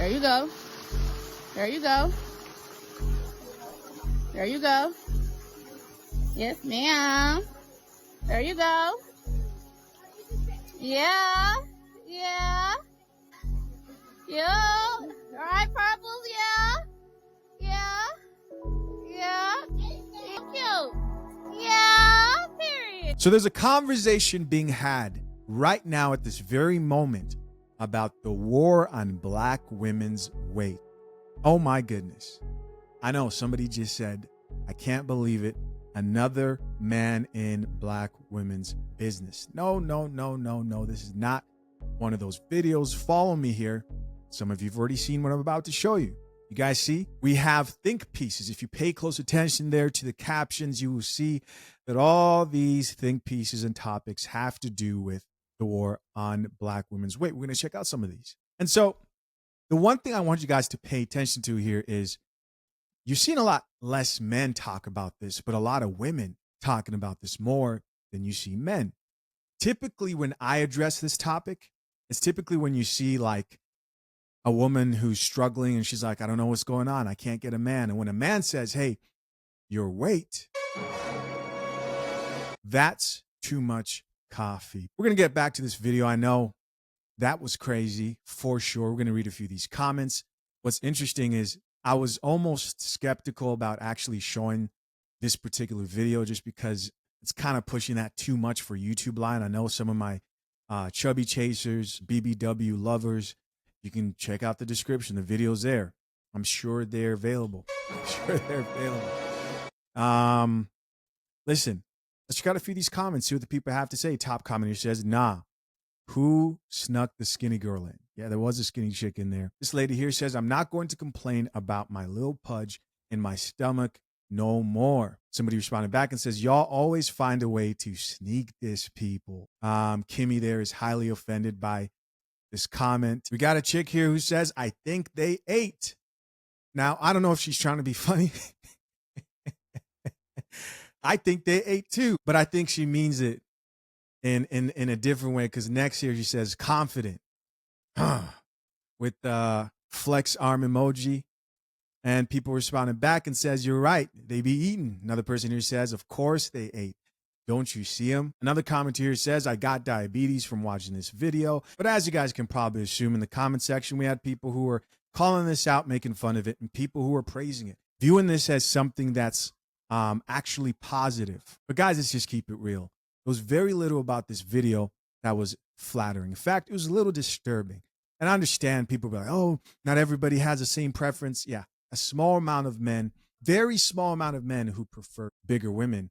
There you go. There you go. There you go. Yes, ma'am. There you go. Yeah. Yeah. Yeah. All right, purples. Yeah. Yeah. Yeah. Cute. Yeah. Period. So there's a conversation being had right now at this very moment about the war on black women's weight. Oh my goodness. I know somebody just said, I can't believe it. Another man in black women's business. No. This is not one of those videos. Follow me here. Some of you have already seen what I'm about to show you. You guys see? We have think pieces. If you pay close attention there to the captions, you will see that all these think pieces and topics have to do with the war on black women's weight. We're going to check out some of these. And so the one thing I want you guys to pay attention to here is you've seen a lot less men talk about this, but a lot of women talking about this more than you see men. Typically, when I address this topic, it's typically when you see like a woman who's struggling and she's like, I don't know what's going on. I can't get a man. And when a man says, hey, your weight, that's too much coffee. We're going to get back to this video. I know that was crazy for sure. We're going to read a few of these comments. What's interesting is I was almost skeptical about actually showing this particular video just because it's kind of pushing that too much for YouTube line. I know some of my chubby chasers, BBW lovers, you can check out the description. The video's there. I'm sure they're available. Listen, let's check out a few of these comments, see what the people have to say. Top commenter says, nah, who snuck the skinny girl in? Yeah, there was a skinny chick in there. This lady here says, I'm not going to complain about my little pudge in my stomach no more. Somebody responded back and says, y'all always find a way to sneak this, people. Kimmy there is highly offended by this comment. We got a chick here who says, I think they ate. Now, I don't know if she's trying to be funny. I think they ate too, but I think she means it in a different way, because next here she says confident with the flex arm emoji, and people responding back and says, you're right, they be eating. Another person here says, of course they ate. Don't you see them? Another commenter here says, I got diabetes from watching this video. But as you guys can probably assume, in the comment section, we had people who were calling this out, making fun of it, and people who were praising it, viewing this as something that's actually positive. But guys, let's just keep it real. There was very little about this video that was flattering. In fact, it was a little disturbing. And I understand people be like, oh, not everybody has the same preference. Yeah, a small amount of men, very small amount of men who prefer bigger women.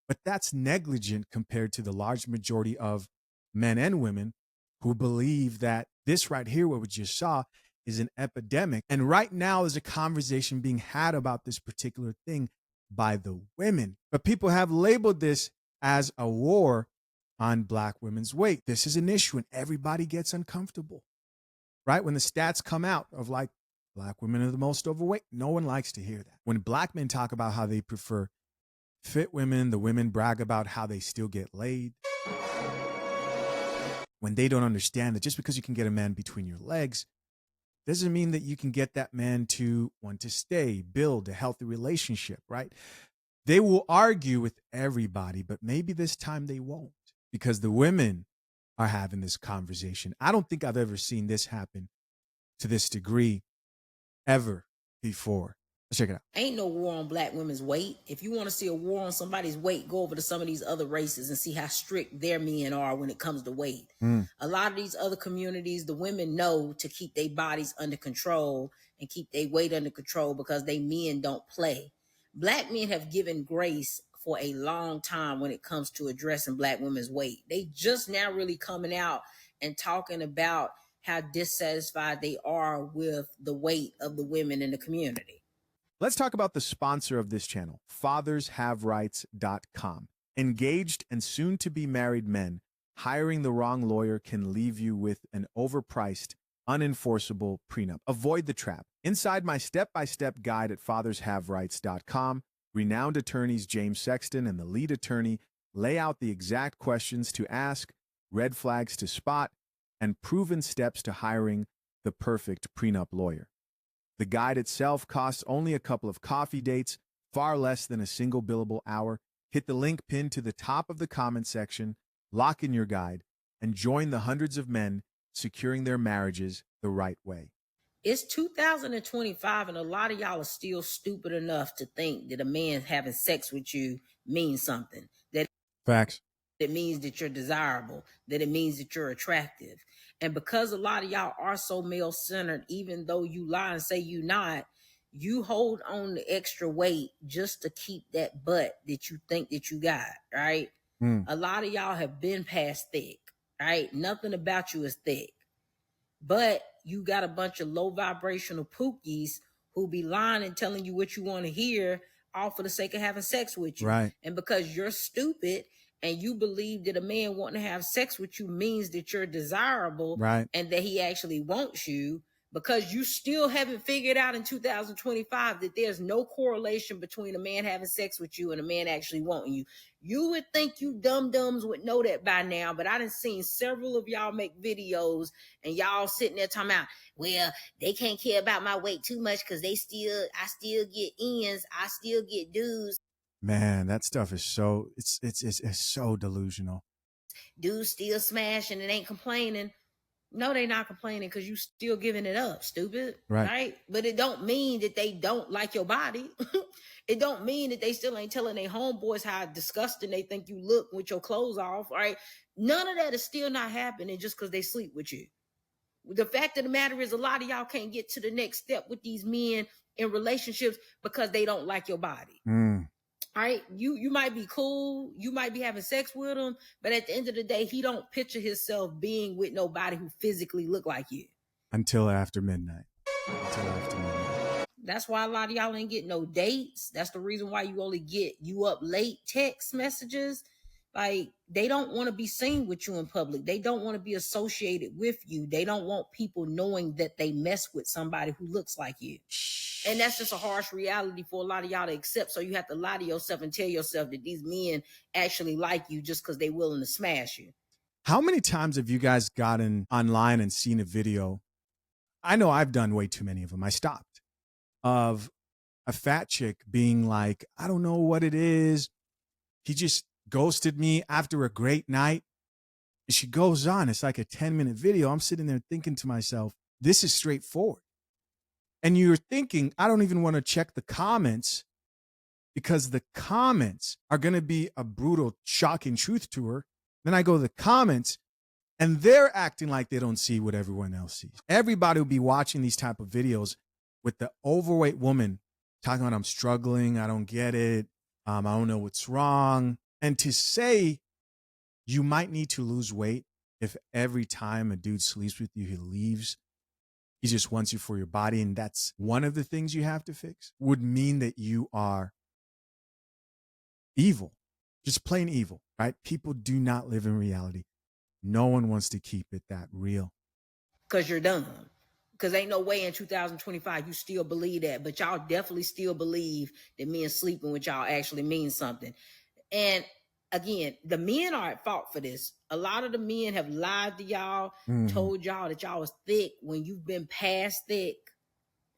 But that's negligent compared to the large majority of men and women who believe that this right here, what we just saw, is an epidemic. And right now there's a conversation being had about this particular thing by the women. But people have labeled this as a war on black women's weight. This is an issue and everybody gets uncomfortable, right? When the stats come out of like black women are the most overweight, no one likes to hear that. When black men talk about how they prefer fit women, the women brag about how they still get laid. When they don't understand that just because you can get a man between your legs doesn't mean that you can get that man to want to stay, build a healthy relationship, right? They will argue with everybody, but maybe this time they won't, because the women are having this conversation. I don't think I've ever seen this happen to this degree ever before. Let's check it out. Ain't no war on black women's weight. If you want to see a war on somebody's weight, go over to some of these other races and see how strict their men are when it comes to weight. A lot of these other communities, the women know to keep their bodies under control and keep their weight under control because they men don't play. Black men have given grace for a long time when it comes to addressing black women's weight. They just now really coming out and talking about how dissatisfied they are with the weight of the women in the community. Let's talk about the sponsor of this channel, fathershaverights.com. Engaged and soon-to-be married men, hiring the wrong lawyer can leave you with an overpriced, unenforceable prenup. Avoid the trap. Inside my step-by-step guide at fathershaverights.com, renowned attorneys James Sexton and the lead attorney lay out the exact questions to ask, red flags to spot, and proven steps to hiring the perfect prenup lawyer. The guide itself costs only a couple of coffee dates, far less than a single billable hour. Hit the link pinned to the top of the comment section, lock in your guide, and join the hundreds of men securing their marriages the right way. It's 2025, and a lot of y'all are still stupid enough to think that a man having sex with you means something. That Facts. it means that you're desirable, that it means that you're attractive. And because a lot of y'all are so male-centered, even though you lie and say you not, you hold on to extra weight just to keep that butt that you think that you got, right? A lot of y'all have been past thick, right? Nothing about you is thick. But you got a bunch of low vibrational pookies who be lying and telling you what you want to hear all for the sake of having sex with you. Right. And because you're stupid and you believe that a man wanting to have sex with you means that you're desirable, right, and that he actually wants you, because you still haven't figured out in 2025 that there's no correlation between a man having sex with you and a man actually wanting you. You would think you dum-dums would know that by now, but I done seen several of y'all make videos and y'all sitting there talking about, well, they can't care about my weight too much because I still get ends, I still get dudes. Man, that stuff is so, it's so delusional. Dudes still smashing and ain't complaining. No, they not complaining because you still giving it up, stupid. Right? But it don't mean that they don't like your body. It don't mean that they still ain't telling their homeboys how disgusting they think you look with your clothes off, right? None of that is still not happening just because they sleep with you. The fact of the matter is a lot of y'all can't get to the next step with these men in relationships because they don't like your body. All right, you might be cool, you might be having sex with him, but at the end of the day, he don't picture himself being with nobody who physically look like you. Until after midnight. That's why a lot of y'all ain't getting no dates. That's the reason why you only get you up late text messages. Like, they don't want to be seen with you in public. They don't want to be associated with you. They don't want people knowing that they mess with somebody who looks like you. And that's just a harsh reality for a lot of y'all to accept. So you have to lie to yourself and tell yourself that these men actually like you just because they're willing to smash you. How many times have you guys gotten online and seen a video? I know I've done way too many of them. I stopped. Of a fat chick being like, I don't know what it is. He just ghosted me after a great night. And she goes on. It's like a 10-minute video. I'm sitting there thinking to myself, this is straightforward. And you're thinking, I don't even want to check the comments because the comments are going to be a brutal, shocking truth to her. Then I go to the comments and they're acting like they don't see what everyone else sees. Everybody will be watching these type of videos with the overweight woman talking about, I'm struggling, I don't get it, I don't know what's wrong. And to say you might need to lose weight if every time a dude sleeps with you, he leaves, he just wants you for your body, and that's one of the things you have to fix, would mean that you are evil, just plain evil, right? People do not live in reality. No one wants to keep it that real. Because you're dumb. Because ain't no way in 2025 you still believe that, but y'all definitely still believe that men sleeping with y'all actually means something. And again, the men are at fault for this. A lot of the men have lied to y'all, told y'all that y'all was thick when you've been past thick.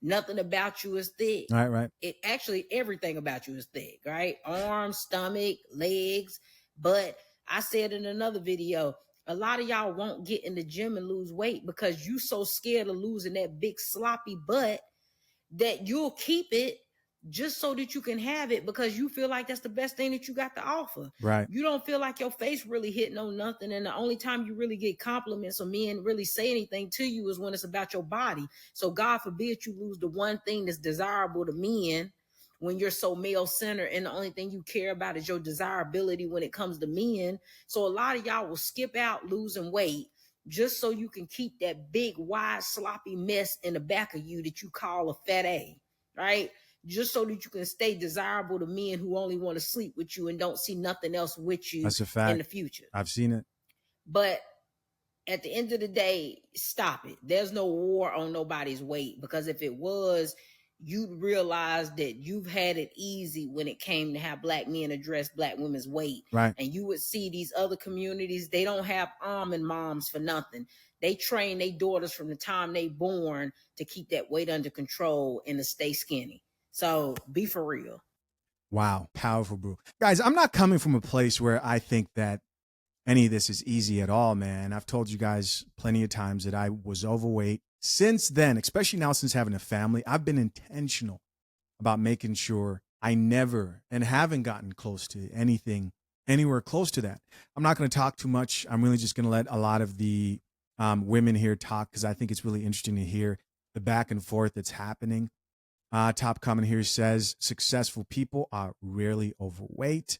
Nothing about you is thick. Right. It actually, everything about you is thick, right? Arms, stomach, legs. But I said in another video, a lot of y'all won't get in the gym and lose weight because you so scared of losing that big sloppy butt that you'll keep it just so that you can have it because you feel like that's the best thing that you got to offer. Right. You don't feel like your face really hitting on nothing. And the only time you really get compliments or men really say anything to you is when it's about your body. So God forbid you lose the one thing that's desirable to men when you're so male-centered and the only thing you care about is your desirability when it comes to men. So a lot of y'all will skip out losing weight just so you can keep that big, wide, sloppy mess in the back of you that you call a fat A, right? Just so that you can stay desirable to men who only want to sleep with you and don't see nothing else with you. That's a fact. In the future. I've seen it. But at the end of the day, stop it. There's no war on nobody's weight, because if it was, you'd realize that you've had it easy when it came to how Black men address Black women's weight. Right. And you would see these other communities, they don't have almond moms for nothing. They train their daughters from the time they born to keep that weight under control and to stay skinny. So be for real. Wow. Powerful, bro. Guys, I'm not coming from a place where I think that any of this is easy at all, man. I've told you guys plenty of times that I was overweight. Since then, especially now since having a family, I've been intentional about making sure I never and haven't gotten close to anything anywhere close to that. I'm not going to talk too much. I'm really just going to let a lot of the women here talk because I think it's really interesting to hear the back and forth that's happening. Top comment here says successful people are rarely overweight.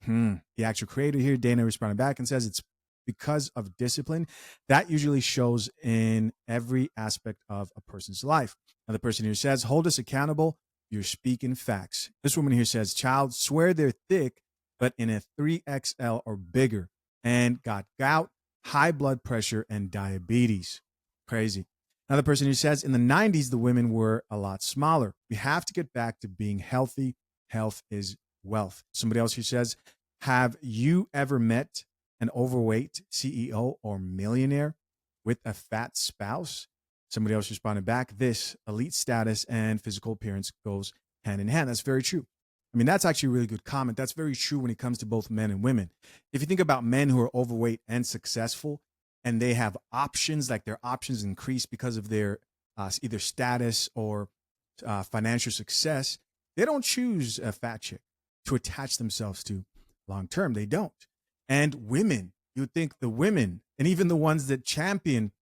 The actual creator here, Dana, responded back and says it's because of discipline. That usually shows in every aspect of a person's life. Another person here says, hold us accountable. You're speaking facts. This woman here says, child, swear they're thick, but in a 3XL or bigger and got gout, high blood pressure, and diabetes. Crazy. Another person who says, in the 90s, the women were a lot smaller. We have to get back to being healthy. Health is wealth. Somebody else who says, have you ever met an overweight CEO or millionaire with a fat spouse? Somebody else responded back, this elite status and physical appearance goes hand in hand. That's very true. I mean, that's actually a really good comment. That's very true when it comes to both men and women. If you think about men who are overweight and successful, and they have options, like their options increase because of their either status or financial success, they don't choose a fat chick to attach themselves to long term. They don't. And women, you would think the women, and even the ones that champion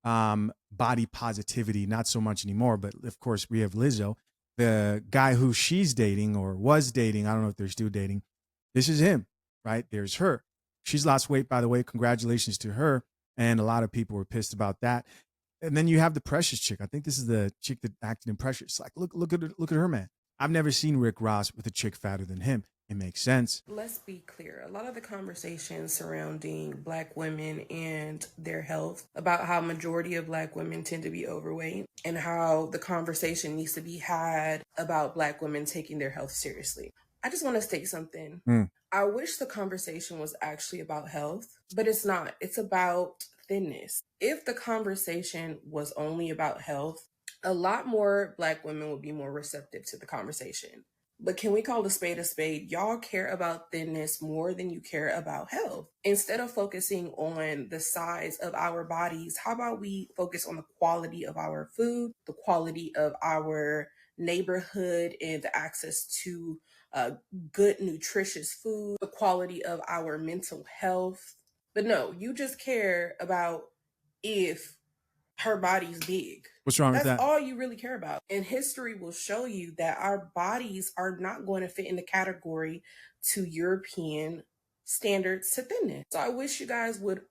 body positivity, not so much anymore, but of course we have Lizzo, the guy who she's dating or was dating, I don't know if they're still dating, this is him, right? There's her. She's lost weight, by the way. Congratulations to her. And a lot of people were pissed about that. And then you have the Precious chick. I think this is the chick that acted in Precious. Like, look at her, man. I've never seen Rick Ross with a chick fatter than him. It makes sense. Let's be clear. A lot of the conversations surrounding Black women and their health, about how majority of Black women tend to be overweight, and how the conversation needs to be had about Black women taking their health seriously. I just want to state something. I wish the conversation was actually about health, but it's not. It's about thinness. If the conversation was only about health, a lot more Black women would be more receptive to the conversation. But can we call a spade a spade? Y'all care about thinness more than you care about health. Instead of focusing on the size of our bodies, how about we focus on the quality of our food, the quality of our neighborhood and the access to good, nutritious food, the quality of our mental health. But no, you just care about if her body's big. What's wrong with that? That's all you really care about. And history will show you that our bodies are not going to fit in the category to European standards to thinness. So I wish you guys would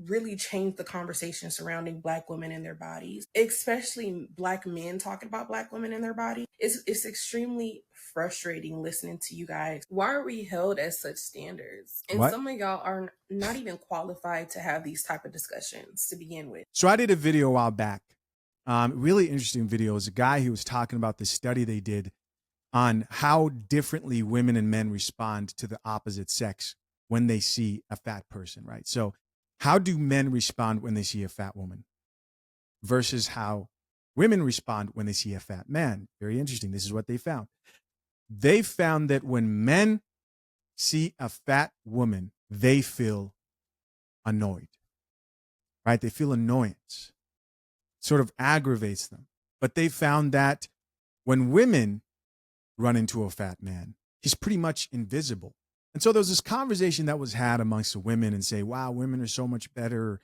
really change the conversation surrounding Black women and their bodies, especially Black men talking about Black women and their body. It's extremely frustrating listening to you guys. Why are we held as such standards? And some of y'all are not even qualified to have these type of discussions to begin with. So I did a video a while back. Really interesting video. It was a guy who was talking about this study they did on how differently women and men respond to the opposite sex when they see a fat person, right? So how do men respond when they see a fat woman versus how women respond when they see a fat man? Very interesting. This is what they found. They found that when men see a fat woman, they feel annoyed, right? They feel annoyance. Sort of aggravates them. But they found that when women run into a fat man, he's pretty much invisible. And so there was this conversation that was had amongst the women and say, wow, women are so much better.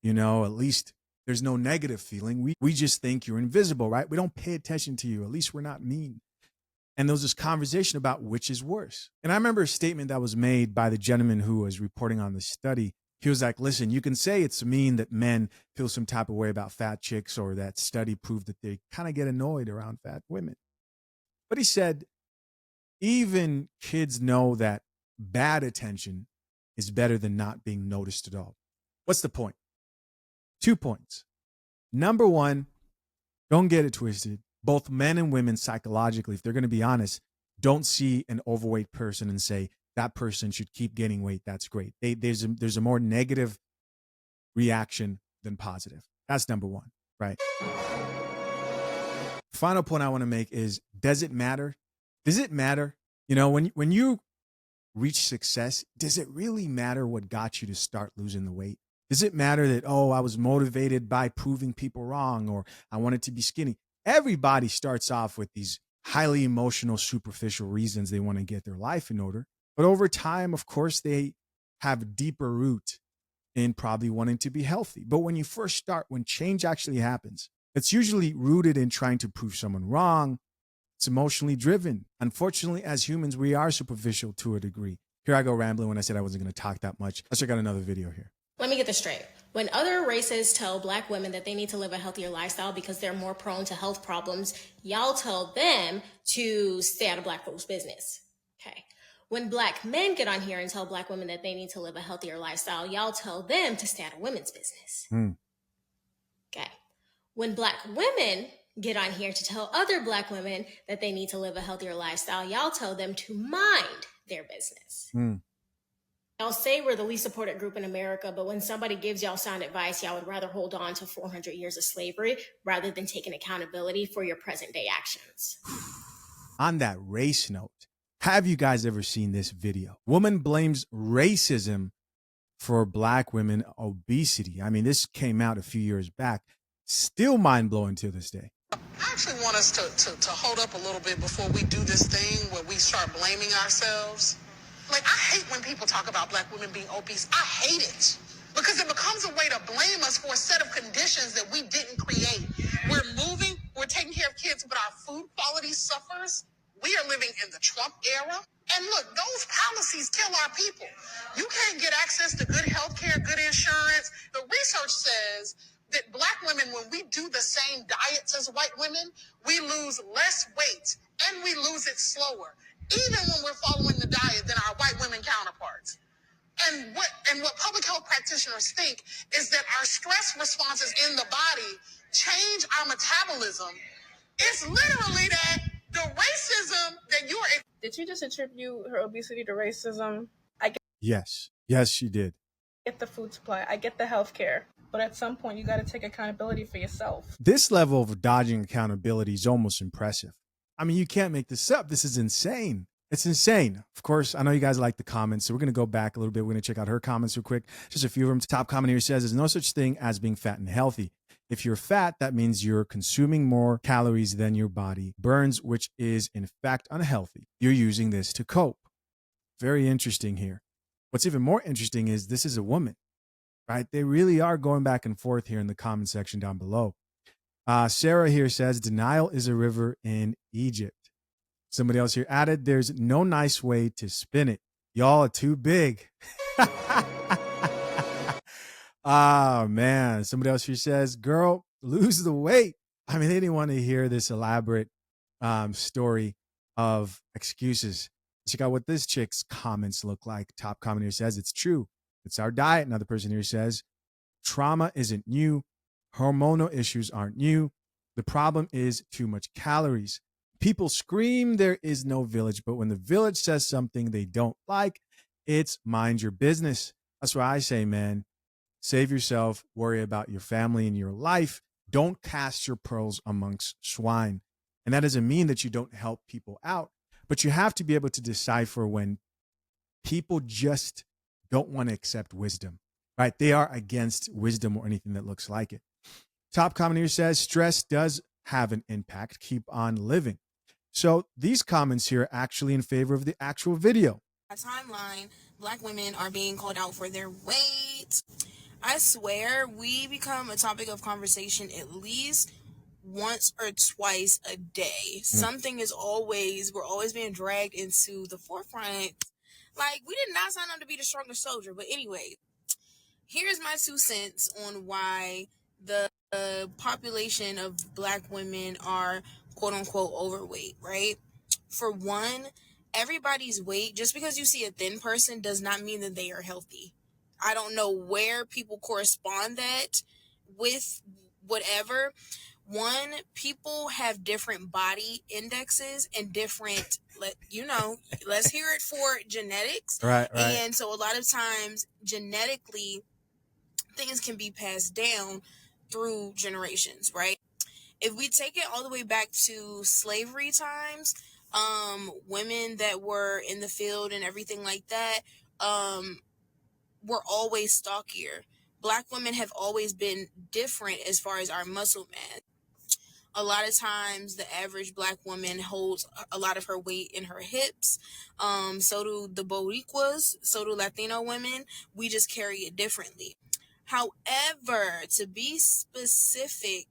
You know, at least there's no negative feeling. We just think you're invisible, right? We don't pay attention to you. At least we're not mean. And there was this conversation about which is worse. And I remember a statement that was made by the gentleman who was reporting on the study. He was like, listen, you can say it's mean that men feel some type of way about fat chicks, or that study proved that they kind of get annoyed around fat women. But he said, even kids know that bad attention is better than not being noticed at all. What's the point? 2 points. Number one, don't get it twisted. both men and women psychologically, if they're going to be honest, don't see an overweight person and say that person should keep gaining weight. That's great. There's a more negative reaction than positive. That's number one, right? Final point I want to make is, does it matter? Does it matter? You know, when you reach success, does it really matter what got you to start losing the weight? Does it matter that, oh, I was motivated by proving people wrong, or I wanted to be skinny? Everybody starts off with these highly emotional, superficial reasons they want to get their life in order. But over time, of course, they have a deeper root in probably wanting to be healthy. But when you first start, when change actually happens, it's usually rooted in trying to prove someone wrong. It's emotionally driven. Unfortunately, as humans, we are superficial to a degree. Here I go rambling when I said I wasn't going to talk that much. Let's check out another video here. Let me get this straight. When other races tell Black women that they need to live a healthier lifestyle because they're more prone to health problems, y'all tell them to stay out of Black folks' business. Okay. When Black men get on here and tell Black women that they need to live a healthier lifestyle, y'all tell them to stay out of women's business. Okay. When Black women get on here to tell other Black women that they need to live a healthier lifestyle, y'all tell them to mind their business. Y'all say we're the least supported group in America, but when somebody gives y'all sound advice, y'all would rather hold on to 400 years of slavery rather than taking accountability for your present day actions. On that race note, have you guys ever seen this video? Woman blames racism for Black women obesity. I mean, this came out a few years back. Still mind-blowing to this day. I actually want us to hold up a little bit before we do this thing where we start blaming ourselves. Like, I hate when people talk about Black women being obese. I hate it because it becomes a way to blame us for a set of conditions that we didn't create. We're moving, we're taking care of kids, but our food quality suffers. We are living in the Trump era. And look, those policies kill our people. You can't get access to good health care, good insurance. The research says that Black women, when we do the same diets as white women, we lose less weight and we lose it slower, even when we're following the diet, than our white women counterparts. And what public health practitioners think is that our stress responses in the body change our metabolism. It's literally that the racism that you're... Did you just attribute her obesity to racism? Yes, she did. I get the food supply, I get the health care, but at some point you got to take accountability for yourself. This level of dodging accountability is almost impressive. I mean, you can't make this up. This is insane. It's insane. Of course, I know you guys like the comments, so we're going to go back a little bit. We're going to check out her comments real quick. Just a few of them. Top comment here says, there's no such thing as being fat and healthy. If you're fat, that means you're consuming more calories than your body burns, which is in fact unhealthy. You're using this to cope. Very interesting here. What's even more interesting is this is a woman, right? They really are going back and forth here in the comment section down below. Sarah here says, denial is a river in Egypt. Somebody else here added, there's no nice way to spin it. Y'all are too big. Ah, man. Somebody else here says, girl, lose the weight. I mean, they didn't want to hear this elaborate story of excuses. Check out what this chick's comments look like. Top comment here says, it's true. It's our diet. Another person here says, trauma isn't new. Hormonal issues aren't new. The problem is too much calories. People scream there is no village, but when the village says something they don't like, it's mind your business. That's why I say, man, save yourself, worry about your family and your life. Don't cast your pearls amongst swine. And that doesn't mean that you don't help people out, but you have to be able to decipher when people just don't want to accept wisdom, right? They are against wisdom or anything that looks like it. Top comment here says, stress does have an impact. Keep on living. So these comments here are actually in favor of the actual video. A timeline, Black women are being called out for their weight. I swear we become a topic of conversation at least once or twice a day. Something is we're always being dragged into the forefront. Like, we did not sign up to be the strongest soldier. But anyway, here's my 2 cents on why the population of Black women are quote unquote overweight, right? For one, everybody's weight, just because you see a thin person does not mean that they are healthy. I don't know where people correspond that with whatever. One, people have different body indexes and different, let's hear it for genetics. Right. And so a lot of times genetically things can be passed down through generations, right? If we take it all the way back to slavery times, women that were in the field and everything like that, were always stockier. Black women have always been different as far as our muscle mass. A lot of times the average Black woman holds a lot of her weight in her hips. So do the Boricuas, so do Latino women. We just carry it differently. However, to be specific,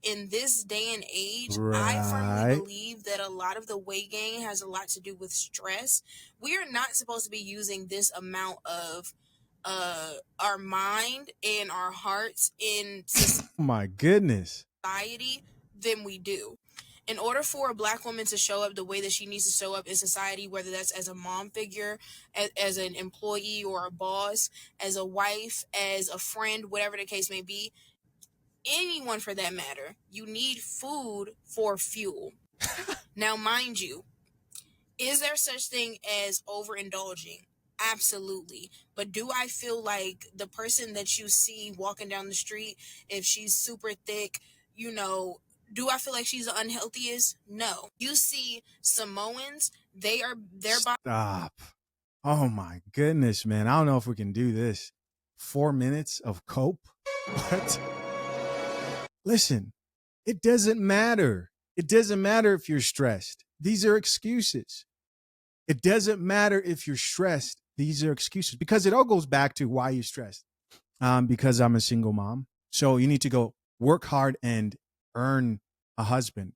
in this day and age, I firmly believe that a lot of the weight gain has a lot to do with stress. We are not supposed to be using this amount of our mind and our hearts in my goodness society than we do. In order for a Black woman to show up the way that she needs to show up in society, whether that's as a mom figure, as an employee or a boss, as a wife, as a friend, whatever the case may be, anyone for that matter, you need food for fuel. Now, mind you, is there such thing as overindulging? Absolutely. But do I feel like the person that you see walking down the street, if she's super thick, do I feel like she's the unhealthiest? No. You see Samoans, their body. Stop. Oh my goodness, man. I don't know if we can do this. 4 minutes of cope? What? Listen, it doesn't matter. It doesn't matter if you're stressed. These are excuses. It doesn't matter if you're stressed. These are excuses because it all goes back to why you're stressed. Because I'm a single mom. So you need to go work hard and earn a husband,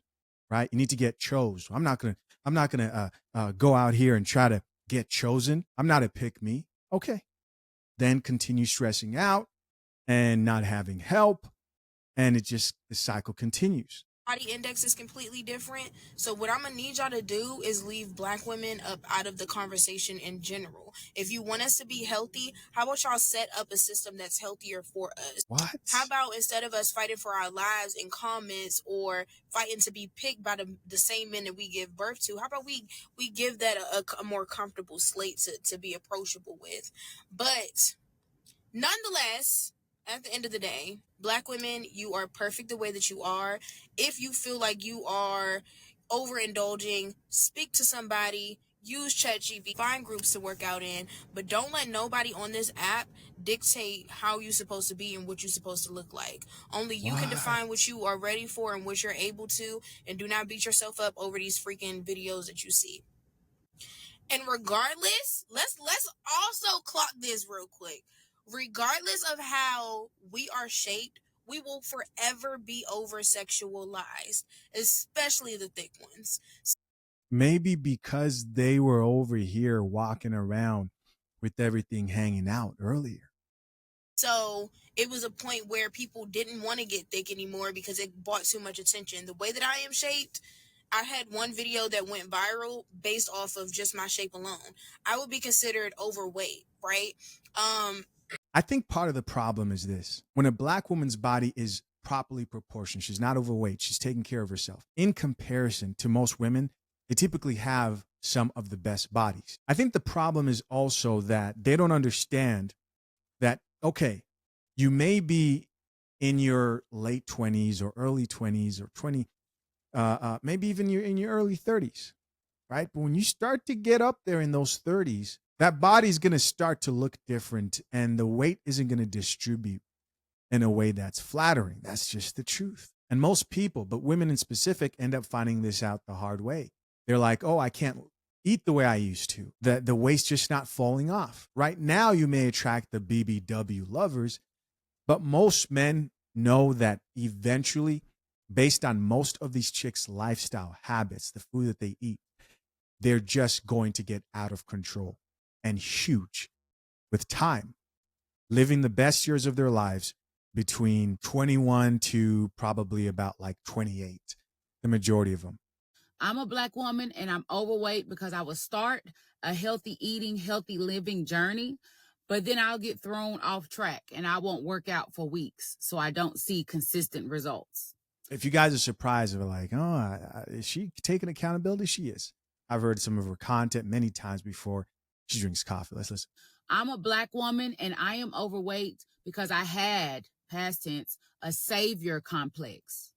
right? You need to get chose. I'm not gonna go out here and try to get chosen. I'm not a pick me. Okay. Then continue stressing out and not having help. And the cycle continues. Body index is completely different. So what I'm going to need y'all to do is leave Black women up out of the conversation in general. If you want us to be healthy, how about y'all set up a system that's healthier for us? What? How about instead of us fighting for our lives in comments or fighting to be picked by the same men that we give birth to, how about we give that a more comfortable slate to be approachable with? But nonetheless, at the end of the day, Black women, you are perfect the way that you are. If you feel like you are overindulging, speak to somebody, use ChatGPT, find groups to work out in, but don't let nobody on this app dictate how you're supposed to be and what you're supposed to look like. Only you can define what you are ready for and what you're able to, and do not beat yourself up over these freaking videos that you see. And regardless, let's also clock this real quick. Regardless of how we are shaped, we will forever be over-sexualized, especially the thick ones. Maybe because they were over here walking around with everything hanging out earlier. So it was a point where people didn't want to get thick anymore because it brought too much attention. The way that I am shaped, I had one video that went viral based off of just my shape alone. I would be considered overweight, right? I think part of the problem is this. When a Black woman's body is properly proportioned, she's not overweight, she's taking care of herself. In comparison to most women, they typically have some of the best bodies. I think the problem is also that they don't understand that, okay, you may be in your late 20s or early 20s or 20, maybe even you're in your early 30s, right? But when you start to get up there in those 30s, that body's going to start to look different and the weight isn't going to distribute in a way that's flattering. That's just the truth. And most people, but women in specific, end up finding this out the hard way. They're like, oh, I can't eat the way I used to. The weight's just not falling off. Right now, you may attract the BBW lovers, but most men know that eventually, based on most of these chicks' lifestyle habits, the food that they eat, they're just going to get out of control and huge with time, living the best years of their lives between 21 to probably about like 28, the majority of them. I'm a Black woman and I'm overweight because I will start a healthy eating, healthy living journey, but then I'll get thrown off track and I won't work out for weeks. So I don't see consistent results. if you guys are surprised, they're like, oh, is she taking accountability? She is. I've heard some of her content many times before. She drinks coffee. Let's listen. I'm a Black woman and I am overweight because I had, past tense, a savior complex.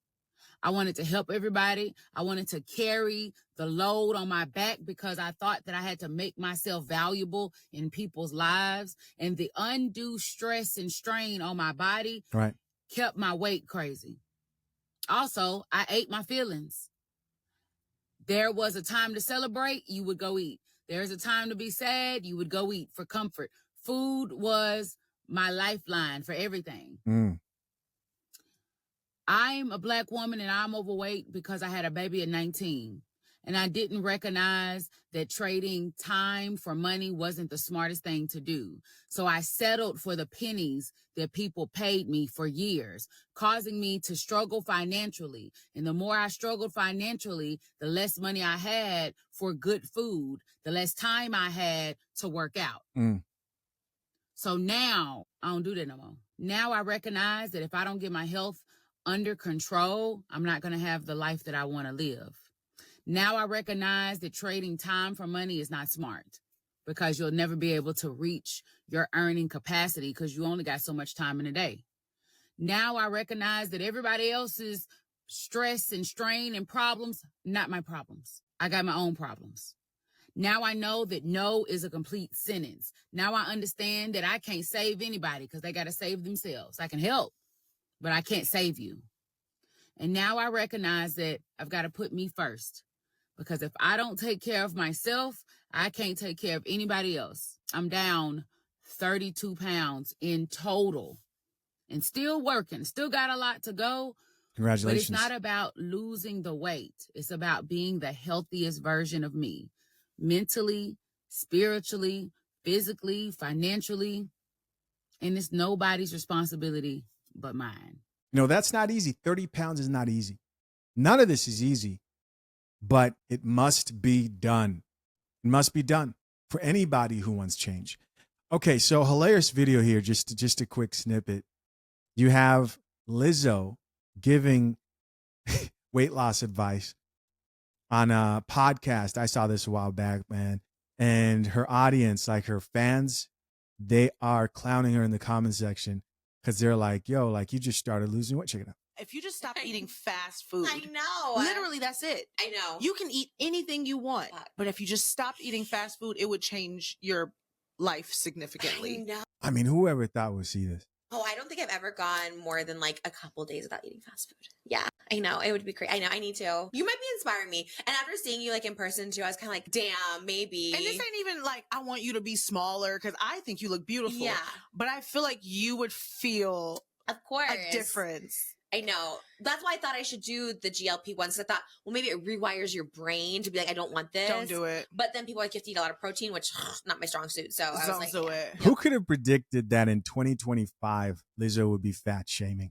I wanted to help everybody. I wanted to carry the load on my back because I thought that I had to make myself valuable in people's lives. And the undue stress and strain on my body kept my weight crazy. Also, I ate my feelings. There was a time to celebrate, you would go eat. There's a time to be sad, you would go eat for comfort. Food was my lifeline for everything. I'm a Black woman and I'm overweight because I had a baby at 19. And I didn't recognize that trading time for money wasn't the smartest thing to do. So I settled for the pennies that people paid me for years, causing me to struggle financially. And the more I struggled financially, the less money I had for good food, the less time I had to work out. So now I don't do that no more. Now I recognize that if I don't get my health under control, I'm not going to have the life that I want to live. Now I recognize that trading time for money is not smart because you'll never be able to reach your earning capacity because you only got so much time in a day. Now I recognize that everybody else's stress and strain and problems, not my problems. I got my own problems. Now I know that no is a complete sentence. Now I understand that I can't save anybody because they got to save themselves. I can help, but I can't save you. And now I recognize that I've got to put me first. Because if I don't take care of myself, I can't take care of anybody else. I'm down 32 pounds in total and still working. Still got a lot to go. Congratulations. But it's not about losing the weight. It's about being the healthiest version of me. Mentally, spiritually, physically, financially. And it's nobody's responsibility but mine. No, that's not easy. 30 pounds is not easy. None of this is easy. But it must be done. It must be done for anybody who wants change. Okay, so hilarious video here, just a quick snippet. You have Lizzo giving weight loss advice on a podcast. I saw this a while back, man. And her audience, like her fans, they are clowning her in the comment section because they're like, yo, like you just started losing weight. Check it out. If you just stop eating fast food. I know. Literally, that's it. I know. You can eat anything you want. But if you just stopped eating fast food, it would change your life significantly. I know. I mean, whoever thought would see this? Oh, I don't think I've ever gone more than like a couple days without eating fast food. Yeah, I know. It would be great. I know. I need to. You might be inspiring me. And after seeing you like in person too, I was kind of like, damn, maybe. And this ain't even like, I want you to be smaller because I think you look beautiful. Yeah. But I feel like you would feel of course a difference. I know. That's why I thought I should do the GLP ones. I thought, well, maybe it rewires your brain to be like, I don't want this. Don't do it. But then people like, you have to eat a lot of protein, which not my strong suit. So I was like, do it. Who could have predicted that in 2025, Lizzo would be fat shaming?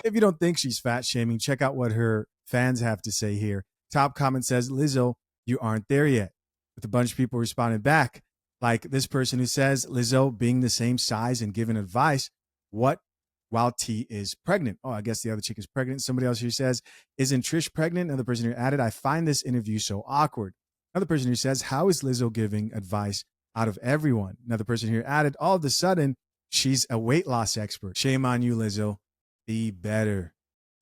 If you don't think she's fat shaming, check out what her fans have to say here. Top comment says, Lizzo, you aren't there yet. With a bunch of people responding back, like this person who says, Lizzo being the same size and giving advice, what? While T is pregnant. Oh, I guess the other chick is pregnant. Somebody else here says, isn't Trish pregnant? Another person here added, I find this interview so awkward. Another person here says, how is Lizzo giving advice out of everyone? Another person here added, all of a sudden, she's a weight loss expert. Shame on you, Lizzo. Be better.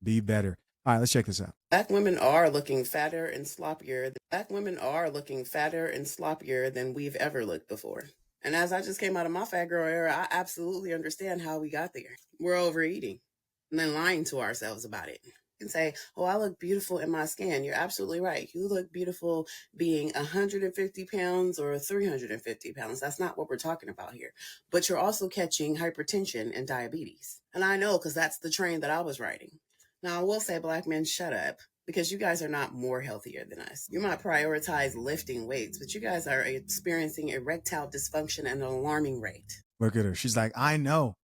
Be better. All right, let's check this out. Black women are looking fatter and sloppier. Black women are looking fatter and sloppier than we've ever looked before. And as I just came out of my fat girl era, I absolutely understand how we got there. We're overeating and then lying to ourselves about it. You can say, oh, I look beautiful in my skin. You're absolutely right. You look beautiful being 150 pounds or 350 pounds. That's not what we're talking about here. But you're also catching hypertension and diabetes. And I know because that's the train that I was riding. Now, I will say, Black men, shut up. Because you guys are not more healthier than us. You might prioritize lifting weights, but you guys are experiencing erectile dysfunction at an alarming rate. Look at her. She's like, I know.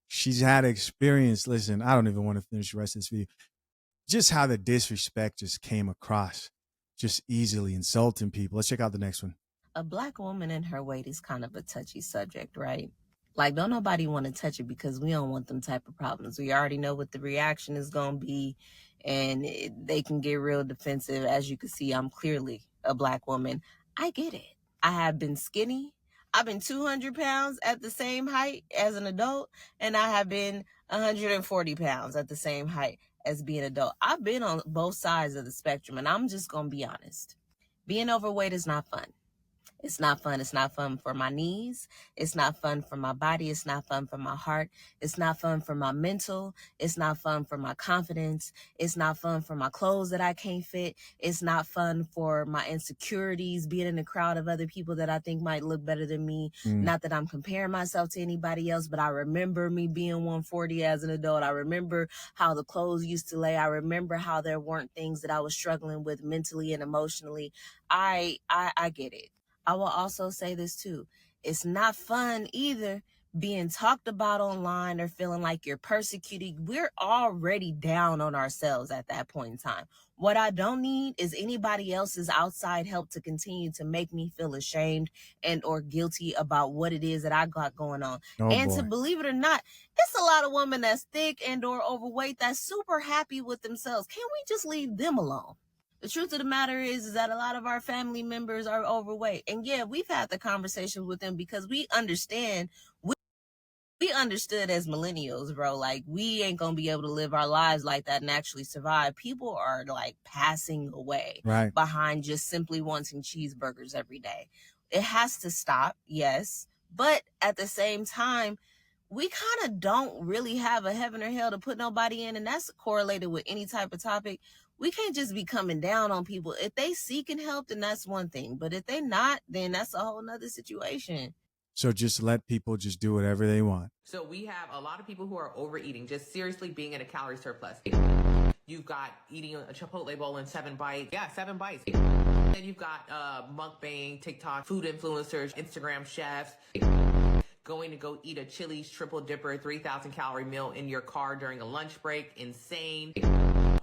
She's had experience. Listen, I don't even want to finish the rest of this video. Just how the disrespect just came across. Just easily insulting people. Let's check out the next one. A Black woman in her weight is kind of a touchy subject, right? Like, don't nobody want to touch it because we don't want them type of problems. We already know what the reaction is going to be, and they can get real defensive. As you can see, I'm clearly a Black woman. I get it. I have been skinny. I've been 200 pounds at the same height as an adult, and I have been 140 pounds at the same height as being an adult. I've been on both sides of the spectrum, and I'm just going to be honest. Being overweight is not fun. It's not fun. It's not fun for my knees. It's not fun for my body. It's not fun for my heart. It's not fun for my mental. It's not fun for my confidence. It's not fun for my clothes that I can't fit. It's not fun for my insecurities, being in a crowd of other people that I think might look better than me. Not that I'm comparing myself to anybody else, but I remember me being 140 as an adult. I remember how the clothes used to lay. I remember how there weren't things that I was struggling with mentally and emotionally. I get it. I will also say this too. It's not fun either being talked about online or feeling like you're persecuted. We're already down on ourselves at that point in time. What I don't need is anybody else's outside help to continue to make me feel ashamed and or guilty about what it is that I got going on. To believe it or not, it's a lot of women that's thick and or overweight that's super happy with themselves. Can we just leave them alone? The truth of the matter is that a lot of our family members are overweight. And yeah, we've had the conversations with them because we understand, we understood as millennials, bro, like we ain't gonna be able to live our lives like that and actually survive. People are like passing away behind just simply wanting cheeseburgers every day. It has to stop, yes. But at the same time, we kind of don't really have a heaven or hell to put nobody in. And that's correlated with any type of topic. We can't just be coming down on people. If they seeking help, then that's one thing. But if they not, then that's a whole nother situation. So just let people just do whatever they want. So we have a lot of people who are overeating, just seriously being in a calorie surplus. You've got eating a Chipotle bowl in 7 bites. Yeah, 7 bites. Then you've got mukbang, TikTok, food influencers, Instagram chefs. Going to go eat a Chili's triple dipper 3,000 calorie meal in your car during a lunch break. Insane.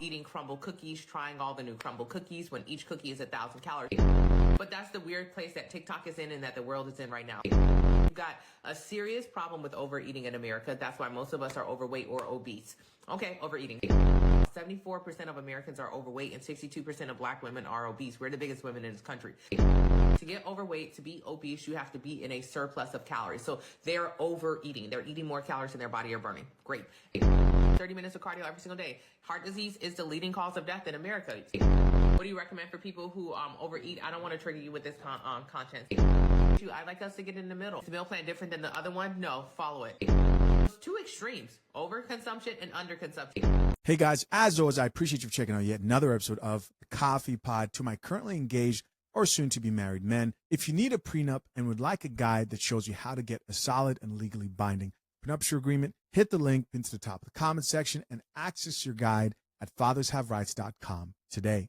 Eating crumble cookies, trying all the new crumble cookies when each cookie is 1,000 calories. But that's the weird place that TikTok is in and that the world is in right now. We've got a serious problem with overeating in America. That's why most of us are overweight or obese. Okay, overeating. 74% of Americans are overweight and 62% of Black women are obese. We're the biggest women in this country. To get overweight, to be obese, you have to be in a surplus of calories. So they're overeating. They're eating more calories than their body are burning. Great. 30 minutes of cardio every single day. Heart disease is the leading cause of death in America. What do you recommend for people who overeat? I don't want to trigger you with this content. I'd like us to get in the middle. Is the meal plan different than the other one? No, follow it. There's 2 extremes, overconsumption and underconsumption. Hey guys, as always, I appreciate you checking out yet another episode of the Coffee Pod. To my currently engaged or soon to be married men, if you need a prenup and would like a guide that shows you how to get a solid and legally binding prenuptial agreement, hit the link into the top of the comment section and access your guide at fathershaverights.com today.